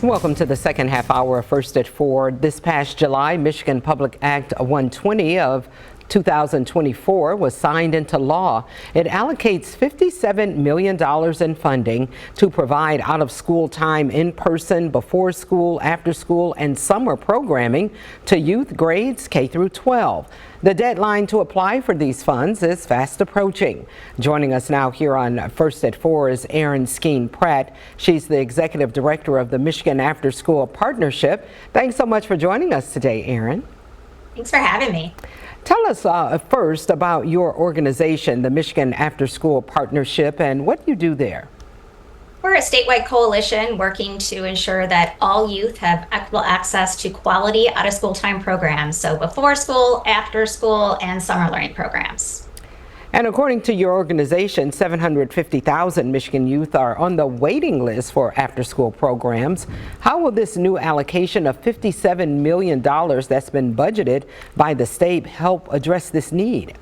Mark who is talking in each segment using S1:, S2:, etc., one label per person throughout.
S1: Welcome to the second half hour of First at 4. This past July, Michigan Public Act 120 of 2024 was signed into law. It allocates $57 million in funding to provide out-of-school time in person, before school, after school, and summer programming to youth grades K through 12. The deadline to apply for these funds is fast approaching. Joining us now here on First at 4 is Erin Skeen Pratt. She's the Executive Director of the Michigan After School Partnership. Thanks so much for joining us today, Erin.
S2: Thanks for having me.
S1: Tell us first about your organization, the Michigan After School Partnership, and what you do there.
S2: We're a statewide coalition working to ensure that all youth have equitable access to quality out-of-school time programs, so before school, after school, and summer learning programs.
S1: And according to your organization, 750,000 Michigan youth are on the waiting list for after-school programs. How will this new allocation of $57 million that's been budgeted by the state help address this need?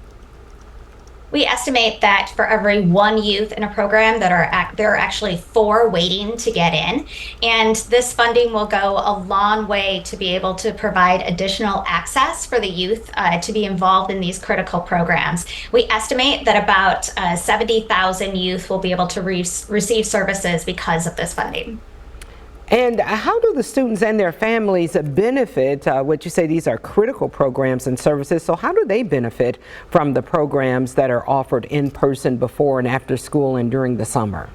S2: We estimate that for every one youth in a program there are actually 4 waiting to get in, and this funding will go a long way to be able to provide additional access for the youth to be involved in these critical programs. We estimate that about 70,000 youth will be able to receive services because of this funding.
S1: And how do the students and their families benefit? What you say these are critical programs and services, so how do they benefit from the programs that are offered in person before and after school and during the summer?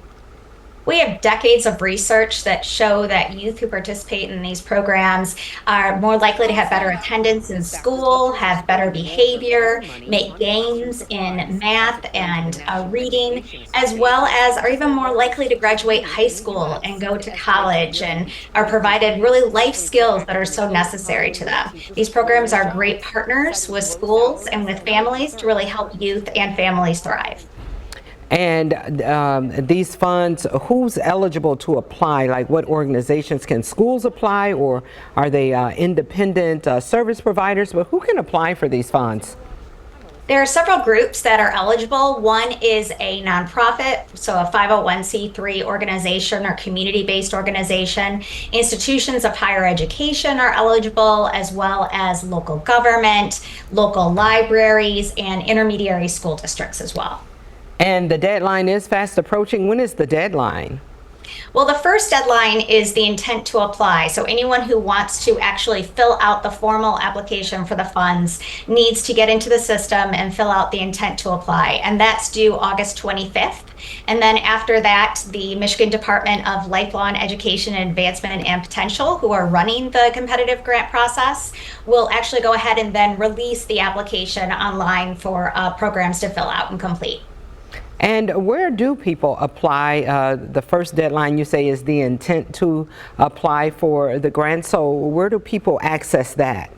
S2: We have decades of research that show that youth who participate in these programs are more likely to have better attendance in school, have better behavior, make gains in math and reading, as well as are even more likely to graduate high school and go to college, and are provided really life skills that are so necessary to them. These programs are great partners with schools and with families to really help youth and families thrive.
S1: And these funds, who's eligible to apply? Like, what organizations can schools apply, or are they independent service providers? But who can apply for these funds?
S2: There are several groups that are eligible. One is a nonprofit, so a 501c3 organization or community-based organization. Institutions of higher education are eligible, as well as local government, local libraries, and intermediary school districts as well.
S1: And the deadline is fast approaching. When is the deadline?
S2: Well, the first deadline is the intent to apply. So anyone who wants to actually fill out the formal application for the funds needs to get into the system and fill out the intent to apply. And that's due August 25th. And then after that, the Michigan Department of Lifelong Education and Advancement and Potential, who are running the competitive grant process, will actually go ahead and then release the application online for programs to fill out and complete.
S1: And where do people apply? The first deadline you say is the intent to apply for the grant. So where do people access that?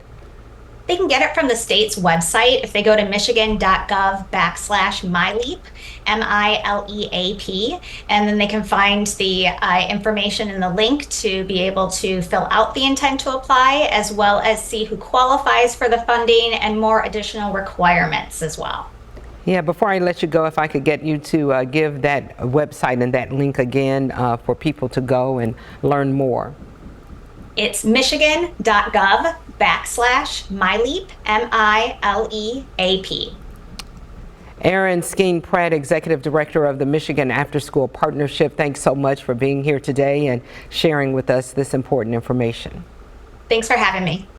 S2: They can get it from the state's website if they go to michigan.gov/MyLeap, MILEAP, and then they can find the information in the link to be able to fill out the intent to apply, as well as see who qualifies for the funding and more additional requirements as well.
S1: Yeah, before I let you go, if I could get you to give that website and that link again for people to go and learn more.
S2: It's michigan.gov/MyLeap, MILEAP.
S1: Erin Skeen Pratt, Executive Director of the Michigan After School Partnership. Thanks so much for being here today and sharing with us this important information.
S2: Thanks for having me.